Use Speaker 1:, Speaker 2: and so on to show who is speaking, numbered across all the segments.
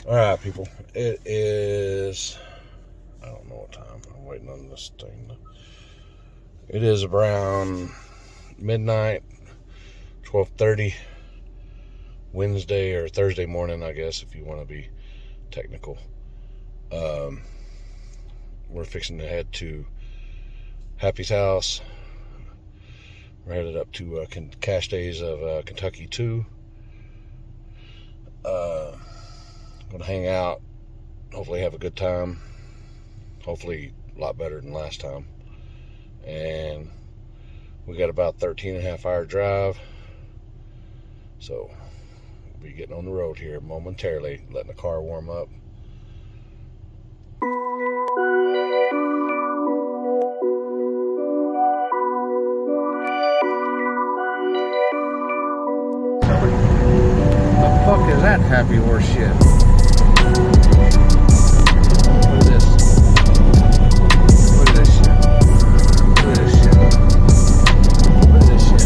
Speaker 1: Alright, people. It is... I don't know what time. I'm waiting on this thing. It is around midnight, 12:30, Wednesday or Thursday morning, I guess, if you want to be technical. We're fixing to head to Happy's house. We're headed up to Cash Days of Kentucky 2. Gonna hang out, hopefully have a good time, hopefully a lot better than last time. And we got about 13.5-hour drive, so we'll be getting on the road here momentarily, letting the car warm up. The fuck is that happy horse shit? What is this? What is this shit? What is this shit? What is this shit?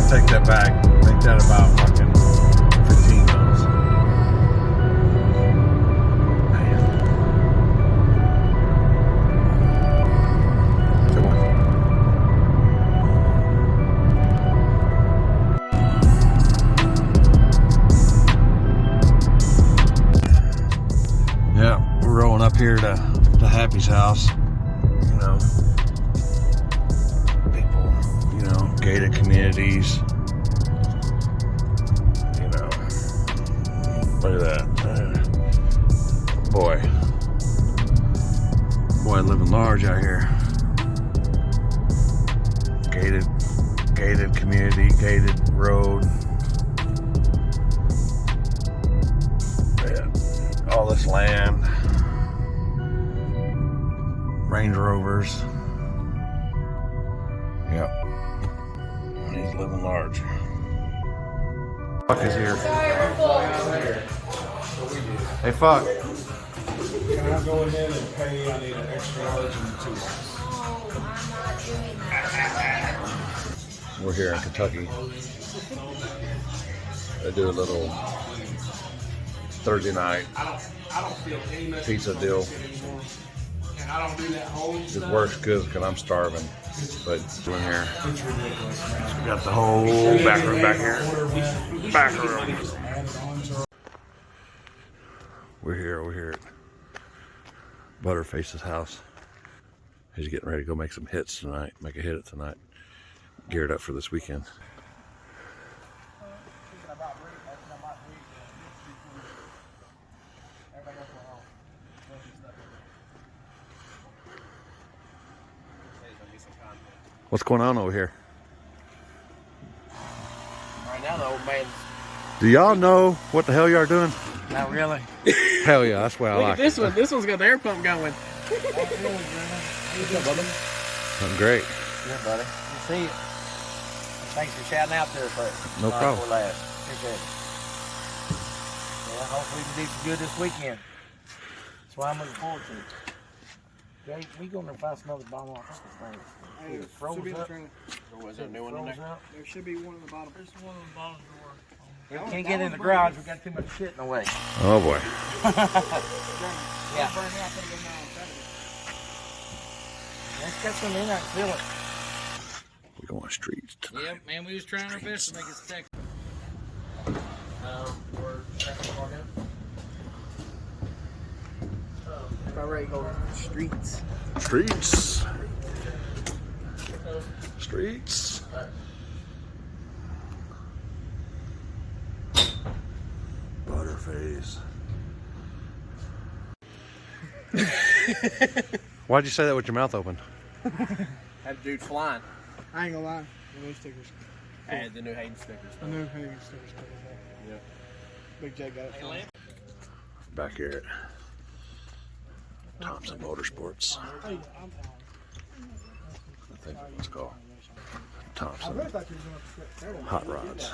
Speaker 1: Take that back. Make that about fucking 15 miles. Man. Come on. Yeah, we're rolling up here to Happy's house. You know, gated communities, look at that. Boy, living large out here. Gated community, gated road. Yeah. All this land, Range Rovers. Yep. He's living large. Fuck is here. Hey, fuck.
Speaker 2: Can I go in there and pay? I need an extra large and 2 months.
Speaker 1: We're here in Kentucky. They do a little Thursday night pizza deal. It works good because I'm starving. But we're here. We got the whole back room back here. Back room. We're here at Butterface's house. He's getting ready to go make some hits tonight. Make a hit tonight. Geared up for this weekend. What's going on over here?
Speaker 3: Right now, the old man's...
Speaker 1: Do y'all know what the hell y'all are doing?
Speaker 3: Not really.
Speaker 1: Hell yeah, that's why I like
Speaker 3: this one. This one's got the air pump going.
Speaker 1: I'm great.
Speaker 3: Yeah, buddy. You see it. Thanks for shouting out there for
Speaker 1: No problem.
Speaker 3: Appreciate it. Yeah, hopefully we can do some good this weekend. That's what I'm looking forward to. Jay, we going to find some other bottle. I think this thing is froze up.
Speaker 2: Or was there a new one in there?
Speaker 4: There should be one in the bottom. There's one in the bottom drawer.
Speaker 3: We can't get in the garage. We got too much shit in the way.
Speaker 1: Oh boy.
Speaker 3: Yeah.
Speaker 4: Burn it out, put it in there on Saturday.
Speaker 3: Let's got some in, I can feel it.
Speaker 1: We're going streets tonight.
Speaker 4: Yep, man, we was trying our best to make it stick.
Speaker 3: We're about ready to go streets.
Speaker 1: Streets. Streets. Butterface. Why'd you say that with your mouth open?
Speaker 5: That dude flying.
Speaker 4: I ain't gonna lie. The new stickers.
Speaker 5: I had the new Hayden stickers.
Speaker 4: The new Hagen stickers.
Speaker 5: Yep.
Speaker 4: Big J got it. For me.
Speaker 1: Back here at Thompson Motorsports.
Speaker 4: Hey,
Speaker 1: I think it's called
Speaker 4: I
Speaker 1: Thompson
Speaker 4: really thought you were going to
Speaker 1: Hot Rods.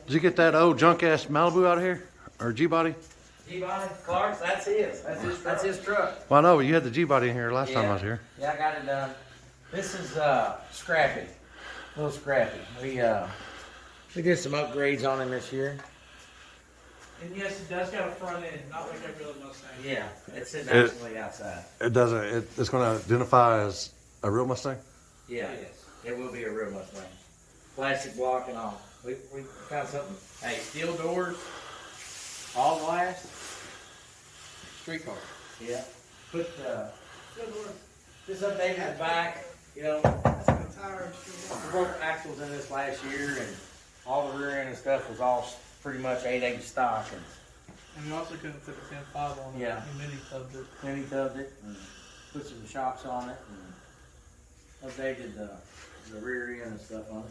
Speaker 1: Did you get that old junk ass Malibu out of here? Or G-Body?
Speaker 3: G-Body, Clark's, that's his. That's his truck.
Speaker 1: Well, I know, but you had the G-Body in here last time I was here.
Speaker 3: Yeah, I got it done. This is scrappy. A little scrappy. We did some upgrades on him this year.
Speaker 4: And yes, it does got a front end, not like every other Mustang.
Speaker 3: Yeah, it's sitting actually outside.
Speaker 1: It doesn't, it's going to identify as a real Mustang?
Speaker 3: Yeah, it will be a real Mustang. Plastic block and all. We found something. Hey, steel doors, all glass.
Speaker 5: Street car.
Speaker 3: Yeah. Put just updated the back. You know, broke axles in this last year, and all the rear end and stuff was all pretty much 8/8 stock.
Speaker 4: And we also couldn't fit the 10.5 on it.
Speaker 3: Yeah.
Speaker 4: We mini tubbed it.
Speaker 3: Mini tubbed it and put some shocks on it and updated the rear end and stuff on it.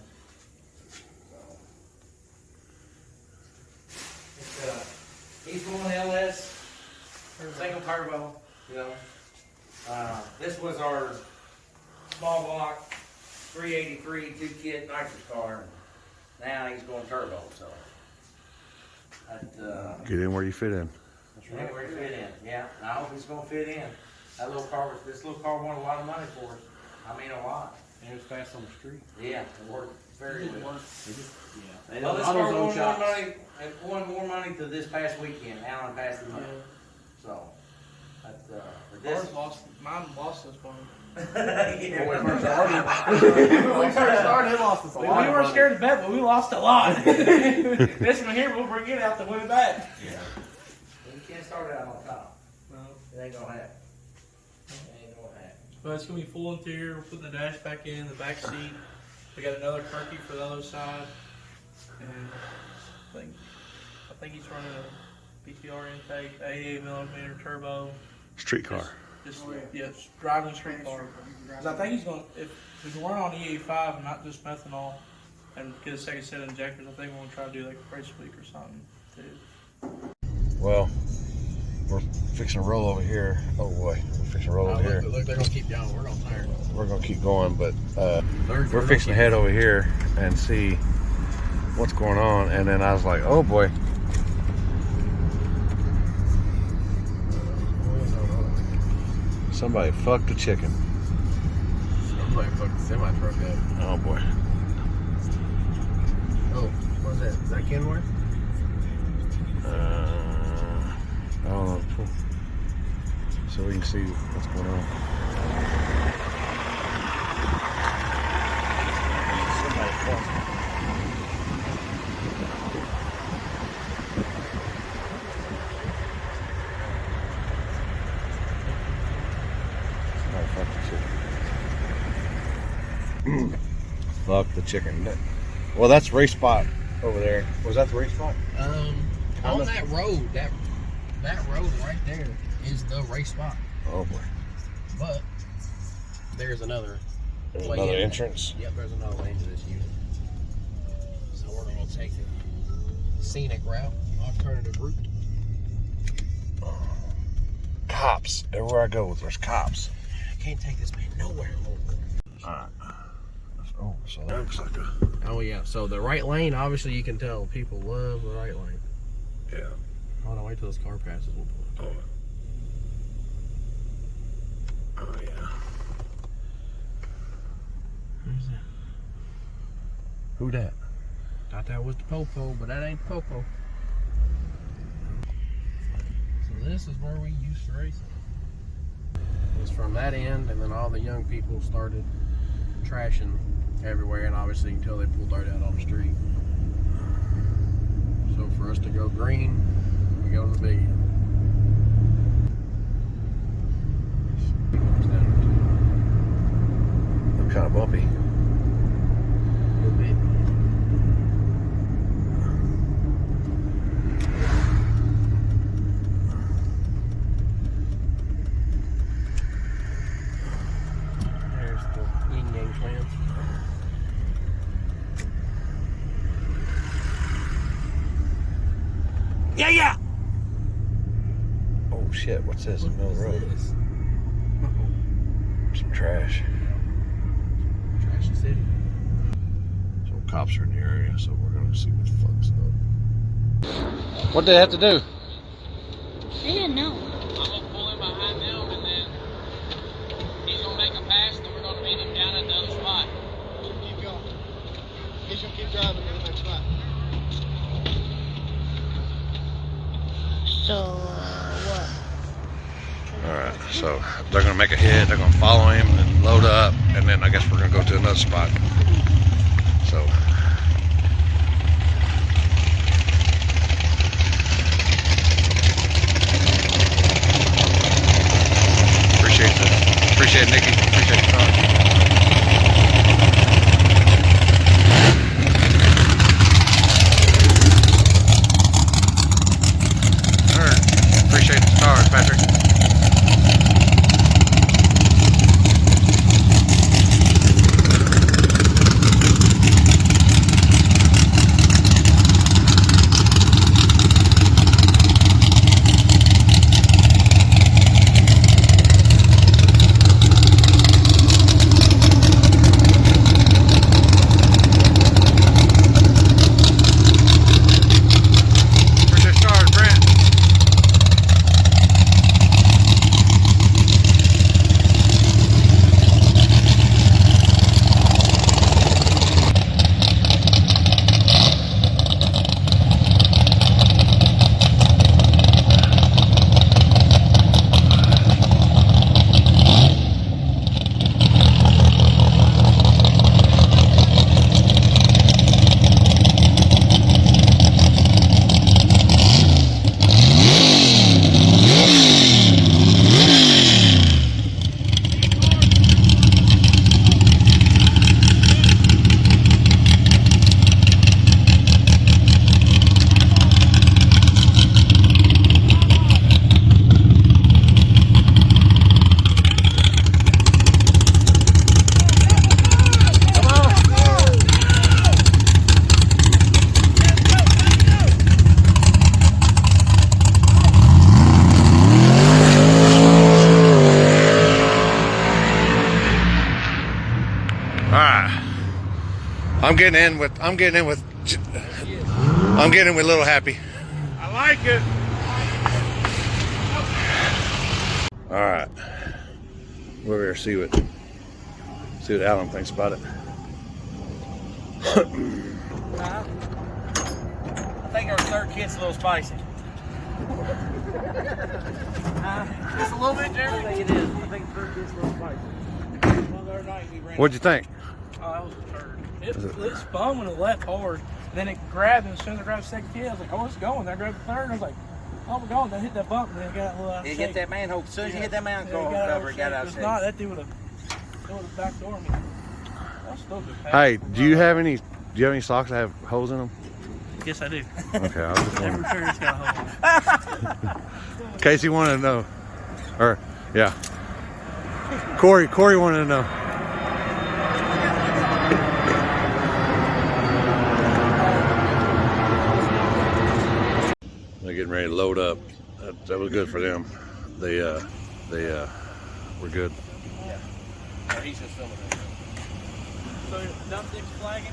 Speaker 3: He's going LS, single turbo, you know. This was our small block 383 two kit nitrous car. Now he's going turbo, so.
Speaker 1: Get in where you fit in.
Speaker 3: That's right. Where he fit in, yeah. I hope he's gonna fit in. This little car won a lot of money for us. I mean, a lot.
Speaker 5: And it was fast on the street.
Speaker 3: Yeah, it worked very well.
Speaker 5: Yeah.
Speaker 3: Well, this car won more money to this past weekend. Alan passed the money. So,
Speaker 4: Mine lost this one.
Speaker 3: Yeah.
Speaker 5: When we first started, it lost us a lot.
Speaker 4: We weren't scared to bet, but we lost a lot. This one here, we'll bring it out to win it back.
Speaker 3: Yeah. You can't start out on top.
Speaker 4: No.
Speaker 3: It ain't gonna happen. It ain't gonna happen.
Speaker 4: But it's gonna be full interior. We're putting the dash back in, the back seat. We got another Kirky for the other side. And I think he's running a PTR intake, 88mm turbo.
Speaker 1: Street car.
Speaker 4: Just driving street car. 'Cause I think he's gonna, if we can run on E85 and not just methanol, and get a second set of injectors, I think we're gonna try to do like a race week or something too.
Speaker 1: Well, we're fixing to roll over here. Oh boy, we're fixing to roll over here.
Speaker 5: Look, they're gonna keep going. We're gonna tire.
Speaker 1: We're gonna keep going, but we're fixing to head over here and see what's going on. And then I was like, oh boy. Somebody fucked the chicken.
Speaker 5: Somebody fucked the semi truck up.
Speaker 1: Oh boy.
Speaker 5: Oh, what's that? Is that Kenworth?
Speaker 1: I don't know. So we can see what's going on.
Speaker 3: Somebody fucked.
Speaker 1: Fuck the chicken. Well, that's race spot over there. Was that the race spot?
Speaker 5: On that road, that road right there is the race spot.
Speaker 1: Oh boy.
Speaker 5: But there's another
Speaker 1: There's
Speaker 5: way
Speaker 1: another
Speaker 5: in.
Speaker 1: entrance.
Speaker 5: Yep, there's another way into this unit. So we're gonna take the scenic route, alternative route.
Speaker 1: Cops. Everywhere I go, there's cops.
Speaker 5: I can't take this man nowhere.
Speaker 1: Alright. Oh, so that looks like a...
Speaker 5: Oh yeah, so the right lane, obviously you can tell people love the right lane.
Speaker 1: Yeah.
Speaker 5: Hold on, wait till this car passes. We'll pull it.
Speaker 1: Oh, yeah.
Speaker 5: Who's that?
Speaker 1: Who that?
Speaker 5: Thought that was the popo, but that ain't the popo. So this is where we used to race it. It was from that end, and then all the young people started trashing everywhere, and obviously until they pulled dirt out on the street. So for us to go green, we go to the big end.
Speaker 1: Look kind of bumpy.
Speaker 5: A little bit. There's the yin yang twins.
Speaker 1: Yeah, yeah. Oh shit! What's this? In the middle of the road. Some trash.
Speaker 5: Trashy city.
Speaker 1: Some cops are in the area, so we're gonna see what the fuck's up. What did they have to do?
Speaker 6: They didn't know.
Speaker 5: I'm gonna pull him behind them, and then he's gonna make a pass, and then we're gonna meet him down at the other spot.
Speaker 7: Keep going. He's gonna keep driving to the next spot.
Speaker 6: So, what?
Speaker 1: All right, so they're gonna make a hit. They're gonna follow him and load up, and then I guess we're gonna go to another spot. So. Appreciate it, Nikki. Appreciate the time. All right. Appreciate the stars, Patrick. I'm getting in with Little Happy.
Speaker 2: I like it.
Speaker 1: All right. We're over here see what Alan thinks about it.
Speaker 3: I think our third kit's a little spicy. Just a little bit, Jeremy? I think it is. I think the third kit's a little spicy. Well, the other night we ran.
Speaker 1: What'd you think?
Speaker 4: Oh, that was a turd. It spun when it left hard. Then it grabbed, and as soon as I grabbed the second kid, I was like, oh, it's going. Then I grabbed the third, and I was like, oh, we're going. Then I hit that bump, and then it got a little out of
Speaker 3: It
Speaker 4: shape.
Speaker 3: hit that manhole. As soon as you hit that manhole
Speaker 4: Yeah,
Speaker 3: cover, it got out of
Speaker 4: If
Speaker 3: shape.
Speaker 4: not, that dude would have backdoored me. That's still good.
Speaker 1: Hey, do you have any socks that have holes in them?
Speaker 4: Yes, I do.
Speaker 1: Okay, I was just
Speaker 4: Every
Speaker 1: wondering.
Speaker 4: pair's got a hole.
Speaker 1: Casey wanted to know. Or, yeah. Corey wanted to know. They're getting ready to load up. That was good for them. They were good.
Speaker 3: Or he's just filming it.
Speaker 4: So, nothing's flagging?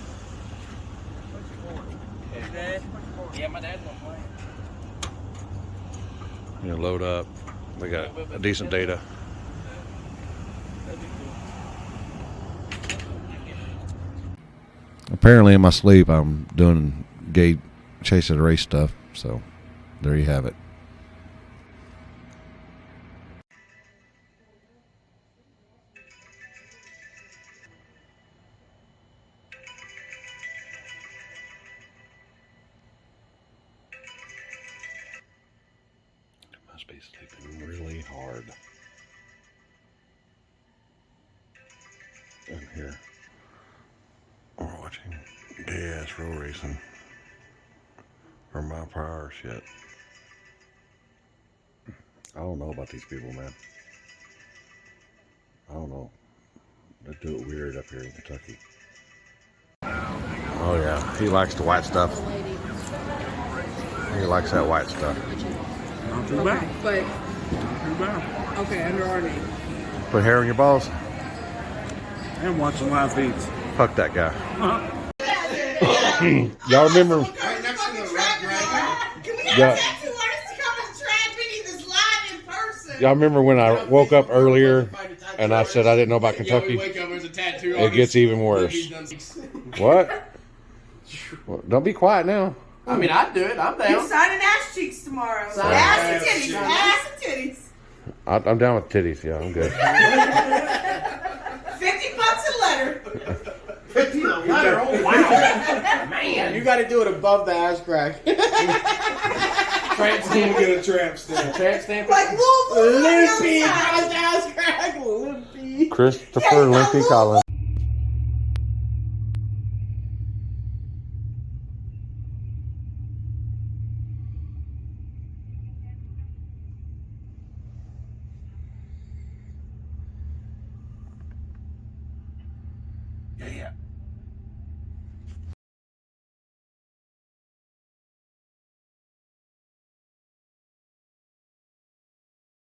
Speaker 4: Your dad?
Speaker 3: Yeah, my dad's gonna play.
Speaker 1: You know, load up. We got a decent data.
Speaker 4: That'd be cool.
Speaker 1: apparently in my sleep I'm doing gay chase of the race stuff. So there you have it. Must be sleeping really hard in here. We're watching gay ass road racing or my prior shit. I don't know about these people, man. I don't know. They do it weird up here in Kentucky. Oh yeah, he likes the white stuff. He likes that white stuff.
Speaker 2: Not too bad.
Speaker 8: But,
Speaker 2: Not too bad.
Speaker 8: okay, under our name.
Speaker 1: Put hair in your balls?
Speaker 2: And watching live feeds.
Speaker 1: Fuck that guy. Y'all remember?
Speaker 7: Right next to the Red Dragon. Can we
Speaker 1: Yeah.
Speaker 7: have tattoo artists to come and track me this live in person?
Speaker 1: Y'all remember when I woke up earlier and I said I didn't know about Kentucky?
Speaker 9: Yeah, we wake up, there's a tattoo
Speaker 1: It gets even worse. What? Well, don't be quiet now.
Speaker 3: I mean, I'd do it. I'm
Speaker 8: You're
Speaker 3: down.
Speaker 8: signing ass cheeks tomorrow.
Speaker 3: Sign
Speaker 8: Ass
Speaker 3: ass
Speaker 8: and titties.
Speaker 3: cheeks.
Speaker 8: Ass and titties.
Speaker 1: I'm down with titties. Yeah, I'm good.
Speaker 8: $50 a letter.
Speaker 3: 50 a letter. Oh, wow. Man.
Speaker 9: You gotta do it above the ass crack.
Speaker 3: Tramp stamp.
Speaker 2: Get a tramp stamp.
Speaker 3: Tramp stamp.
Speaker 8: Like Louisville.
Speaker 3: Limpy.
Speaker 8: Limpy.
Speaker 3: Ass crack. Limpy.
Speaker 1: Christopher Limpy Collins. Yeah.